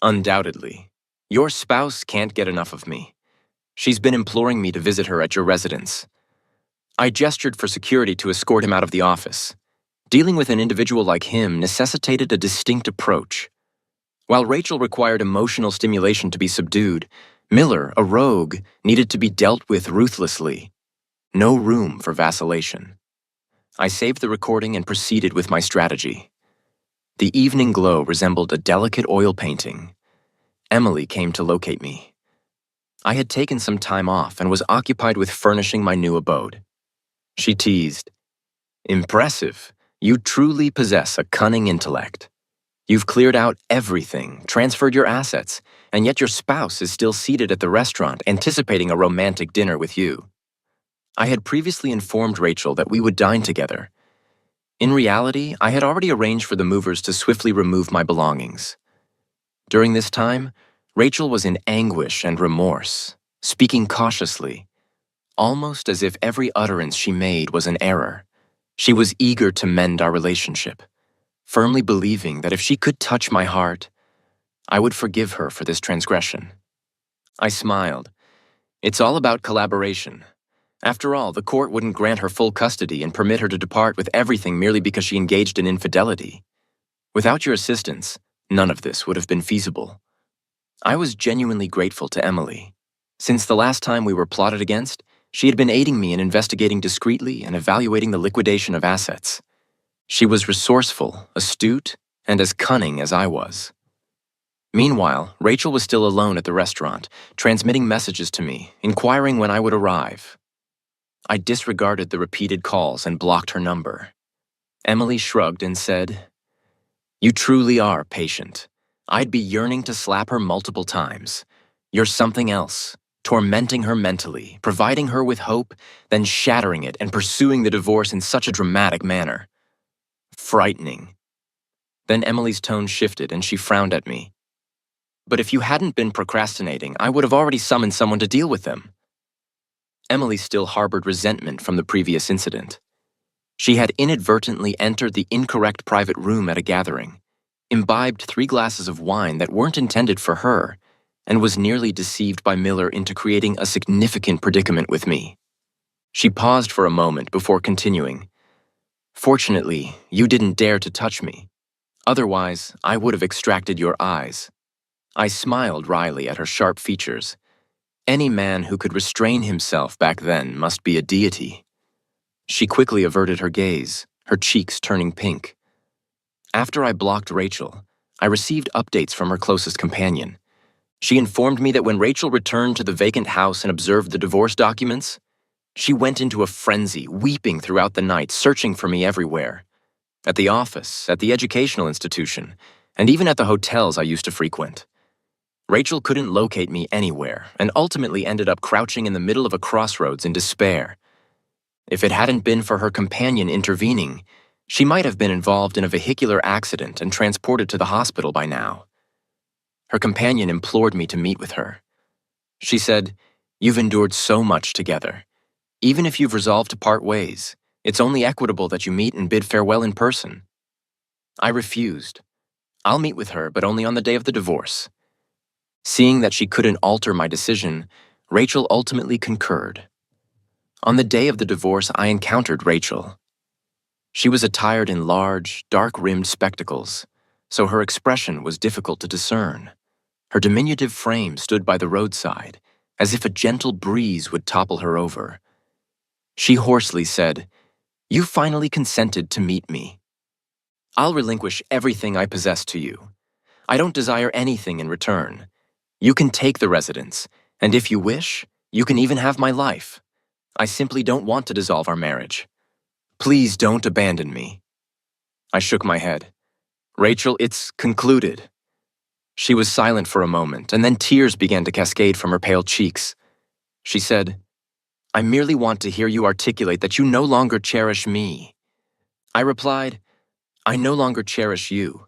"Undoubtedly. Your spouse can't get enough of me. She's been imploring me to visit her at your residence." I gestured for security to escort him out of the office. Dealing with an individual like him necessitated a distinct approach. While Rachel required emotional stimulation to be subdued, Miller, a rogue, needed to be dealt with ruthlessly. No room for vacillation. I saved the recording and proceeded with my strategy. The evening glow resembled a delicate oil painting. Emily came to locate me. I had taken some time off and was occupied with furnishing my new abode. She teased, "Impressive. You truly possess a cunning intellect. You've cleared out everything, transferred your assets, and yet your spouse is still seated at the restaurant anticipating a romantic dinner with you." I had previously informed Rachel that we would dine together. In reality, I had already arranged for the movers to swiftly remove my belongings. During this time, Rachel was in anguish and remorse, speaking cautiously, almost as if every utterance she made was an error. She was eager to mend our relationship, firmly believing that if she could touch my heart, I would forgive her for this transgression. I smiled. It's all about collaboration. After all, the court wouldn't grant her full custody and permit her to depart with everything merely because she engaged in infidelity. Without your assistance, none of this would have been feasible. I was genuinely grateful to Emily. Since the last time we were plotted against, she had been aiding me in investigating discreetly and evaluating the liquidation of assets. She was resourceful, astute, and as cunning as I was. Meanwhile, Rachel was still alone at the restaurant, transmitting messages to me, inquiring when I would arrive. I disregarded the repeated calls and blocked her number. Emily shrugged and said, "You truly are patient. I'd be yearning to slap her multiple times. You're something else, tormenting her mentally, providing her with hope, then shattering it and pursuing the divorce in such a dramatic manner. Frightening." Then Emily's tone shifted and she frowned at me. "But if you hadn't been procrastinating, I would have already summoned someone to deal with them." Emily still harbored resentment from the previous incident. She had inadvertently entered the incorrect private room at a gathering, imbibed 3 glasses of wine that weren't intended for her, and was nearly deceived by Miller into creating a significant predicament with me. She paused for a moment before continuing. Fortunately, you didn't dare to touch me. Otherwise, I would have extracted your eyes. I smiled wryly at her sharp features. Any man who could restrain himself back then must be a deity. She quickly averted her gaze, her cheeks turning pink. After I blocked Rachel, I received updates from her closest companion. She informed me that when Rachel returned to the vacant house and observed the divorce documents, she went into a frenzy, weeping throughout the night, searching for me everywhere. At the office, at the educational institution, and even at the hotels I used to frequent. Rachel couldn't locate me anywhere, and ultimately ended up crouching in the middle of a crossroads in despair. If it hadn't been for her companion intervening, she might have been involved in a vehicular accident and transported to the hospital by now. Her companion implored me to meet with her. She said, "You've endured so much together. Even if you've resolved to part ways, it's only equitable that you meet and bid farewell in person." I refused. I'll meet with her, but only on the day of the divorce. Seeing that she couldn't alter my decision, Rachel ultimately concurred. On the day of the divorce, I encountered Rachel. She was attired in large, dark-rimmed spectacles, so her expression was difficult to discern. Her diminutive frame stood by the roadside, as if a gentle breeze would topple her over. She hoarsely said, "You finally consented to meet me. I'll relinquish everything I possess to you. I don't desire anything in return. You can take the residence, and if you wish, you can even have my life. I simply don't want to dissolve our marriage. Please don't abandon me." I shook my head. "Rachel, it's concluded." She was silent for a moment, and then tears began to cascade from her pale cheeks. She said, "I merely want to hear you articulate that you no longer cherish me." I replied, "I no longer cherish you."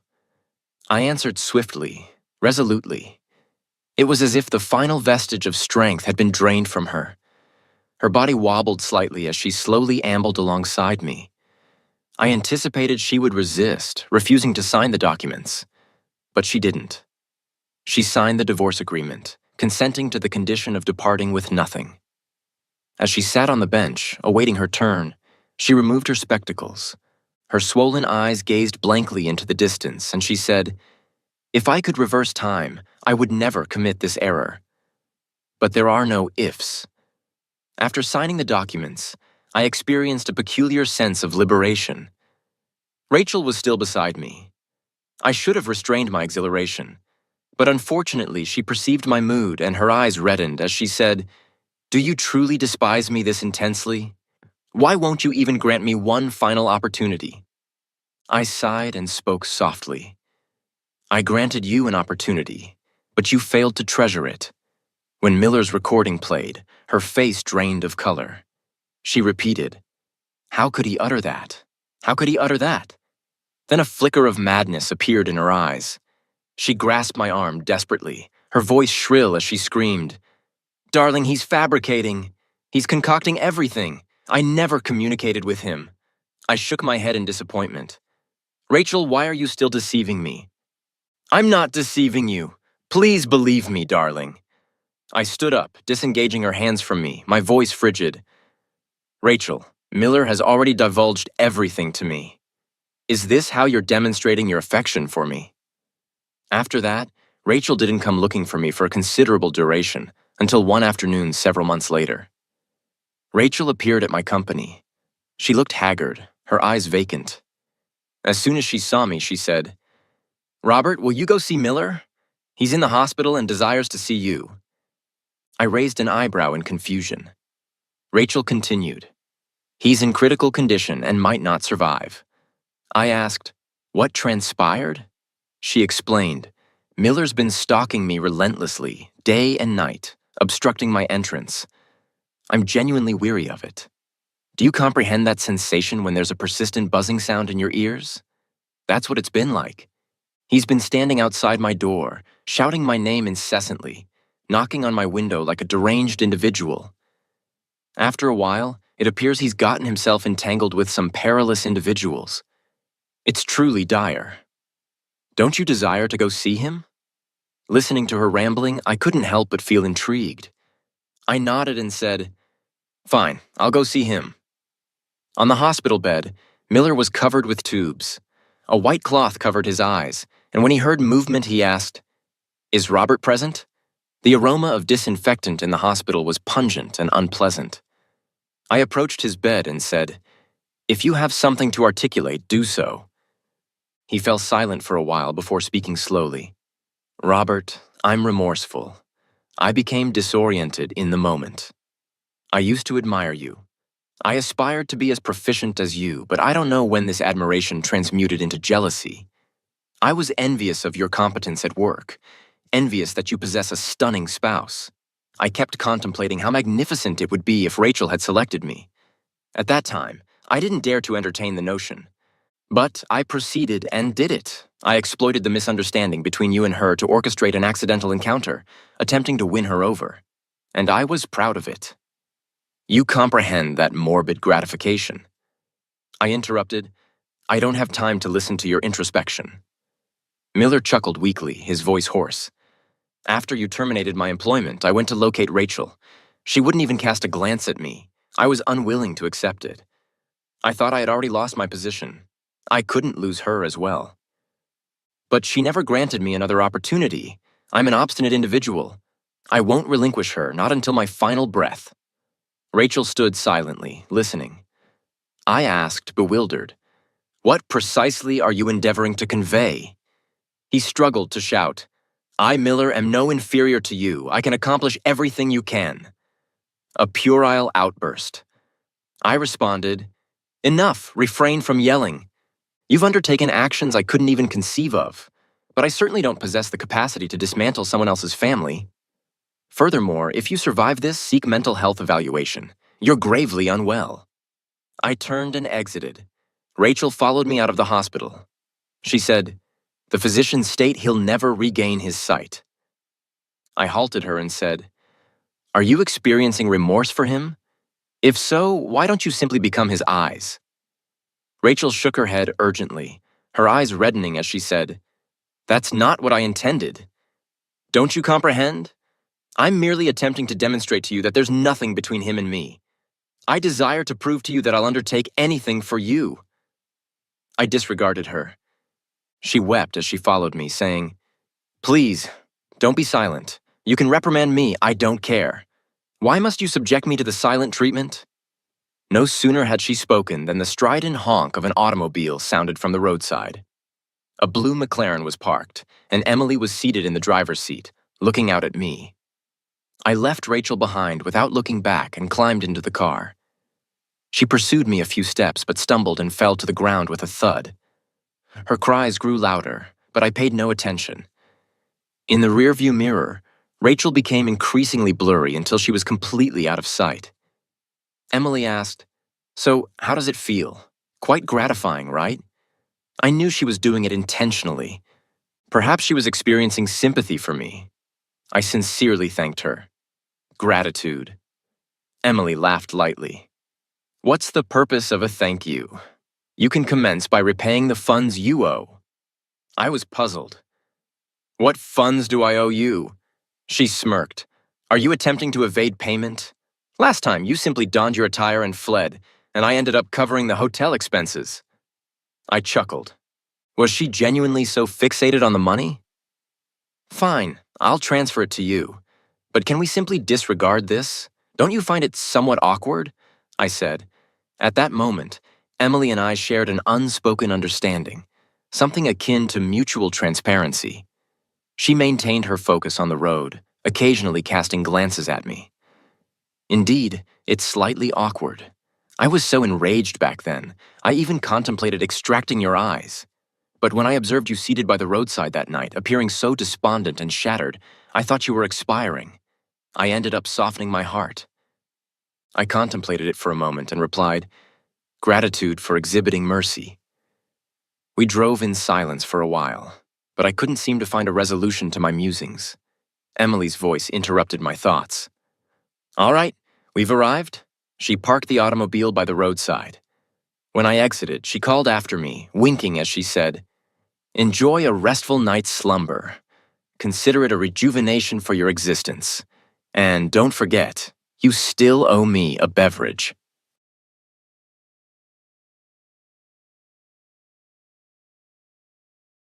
I answered swiftly, resolutely. It was as if the final vestige of strength had been drained from her. Her body wobbled slightly as she slowly ambled alongside me. I anticipated she would resist, refusing to sign the documents. But she didn't. She signed the divorce agreement, consenting to the condition of departing with nothing. As she sat on the bench, awaiting her turn, she removed her spectacles. Her swollen eyes gazed blankly into the distance, and she said, "If I could reverse time, I would never commit this error." But there are no ifs. After signing the documents, I experienced a peculiar sense of liberation. Rachel was still beside me. I should have restrained my exhilaration, but unfortunately she perceived my mood and her eyes reddened as she said, "Do you truly despise me this intensely? Why won't you even grant me one final opportunity?" I sighed and spoke softly. "I granted you an opportunity, but you failed to treasure it." When Miller's recording played, her face drained of color. She repeated, "How could he utter that? How could he utter that?" Then a flicker of madness appeared in her eyes. She grasped my arm desperately, her voice shrill as she screamed, "Darling, he's fabricating. He's concocting everything. I never communicated with him." I shook my head in disappointment. "Rachel, why are you still deceiving me?" "I'm not deceiving you. Please believe me, darling." I stood up, disengaging her hands from me, my voice frigid. "Rachel, Miller has already divulged everything to me. Is this how you're demonstrating your affection for me?" After that, Rachel didn't come looking for me for a considerable duration, until one afternoon several months later. Rachel appeared at my company. She looked haggard, her eyes vacant. As soon as she saw me, she said, "Robert, will you go see Miller? He's in the hospital and desires to see you." I raised an eyebrow in confusion. Rachel continued, "He's in critical condition and might not survive." I asked, "What transpired?" She explained, "Miller's been stalking me relentlessly, day and night, obstructing my entrance. I'm genuinely weary of it. Do you comprehend that sensation when there's a persistent buzzing sound in your ears? That's what it's been like. He's been standing outside my door, shouting my name incessantly, knocking on my window like a deranged individual." After a while, it appears he's gotten himself entangled with some perilous individuals. It's truly dire. Don't you desire to go see him? Listening to her rambling, I couldn't help but feel intrigued. I nodded and said, "Fine, I'll go see him." On the hospital bed, Miller was covered with tubes. A white cloth covered his eyes, and when he heard movement, he asked, "Is Robert present?" The aroma of disinfectant in the hospital was pungent and unpleasant. I approached his bed and said, "If you have something to articulate, do so." He fell silent for a while before speaking slowly. "Robert, I'm remorseful. I became disoriented in the moment. I used to admire you. I aspired to be as proficient as you, but I don't know when this admiration transmuted into jealousy. I was envious of your competence at work, envious that you possess a stunning spouse. I kept contemplating how magnificent it would be if Rachel had selected me. At that time, I didn't dare to entertain the notion. But I proceeded and did it. I exploited the misunderstanding between you and her to orchestrate an accidental encounter, attempting to win her over. And I was proud of it. You comprehend that morbid gratification." I interrupted, "I don't have time to listen to your introspection." Miller chuckled weakly, his voice hoarse. "After you terminated my employment, I went to locate Rachel. She wouldn't even cast a glance at me. I was unwilling to accept it. I thought I had already lost my position. I couldn't lose her as well. But she never granted me another opportunity. I'm an obstinate individual. I won't relinquish her, not until my final breath." Rachel stood silently, listening. I asked, bewildered, "What precisely are you endeavoring to convey?" He struggled to shout, "I, Miller, am no inferior to you. I can accomplish everything you can." A puerile outburst. I responded, "Enough, refrain from yelling. You've undertaken actions I couldn't even conceive of, but I certainly don't possess the capacity to dismantle someone else's family. Furthermore, if you survive this, seek mental health evaluation. You're gravely unwell." I turned and exited. Rachel followed me out of the hospital. She said, "The physicians state he'll never regain his sight." I halted her and said, "Are you experiencing remorse for him? If so, why don't you simply become his eyes?" Rachel shook her head urgently, her eyes reddening as she said, "That's not what I intended. Don't you comprehend? I'm merely attempting to demonstrate to you that there's nothing between him and me. I desire to prove to you that I'll undertake anything for you." I disregarded her. She wept as she followed me, saying, "Please, don't be silent. You can reprimand me, I don't care. Why must you subject me to the silent treatment?" No sooner had she spoken than the strident honk of an automobile sounded from the roadside. A blue McLaren was parked, and Emily was seated in the driver's seat, looking out at me. I left Rachel behind without looking back and climbed into the car. She pursued me a few steps but stumbled and fell to the ground with a thud. Her cries grew louder, but I paid no attention. In the rearview mirror, Rachel became increasingly blurry until she was completely out of sight. Emily asked, "So, how does it feel? Quite gratifying, right?" I knew she was doing it intentionally. Perhaps she was experiencing sympathy for me. I sincerely thanked her. Gratitude. Emily laughed lightly. "What's the purpose of a thank you? You can commence by repaying the funds you owe." I was puzzled. "What funds do I owe you?" She smirked. "Are you attempting to evade payment? Last time, you simply donned your attire and fled, and I ended up covering the hotel expenses." I chuckled. Was she genuinely so fixated on the money? "Fine, I'll transfer it to you. But can we simply disregard this? Don't you find it somewhat awkward?" I said. At that moment, Emily and I shared an unspoken understanding, something akin to mutual transparency. She maintained her focus on the road, occasionally casting glances at me. Indeed, it's slightly awkward. I was so enraged back then, I even contemplated extracting your eyes. But when I observed you seated by the roadside that night, appearing so despondent and shattered, I thought you were expiring. I ended up softening my heart. I contemplated it for a moment and replied, "Gratitude for exhibiting mercy." We drove in silence for a while, but I couldn't seem to find a resolution to my musings. Emily's voice interrupted my thoughts. "All right, we've arrived. She parked the automobile by the roadside. When I exited, she called after me, winking as she said, "Enjoy a restful night's slumber. Consider it a rejuvenation for your existence. And don't forget, you still owe me a beverage."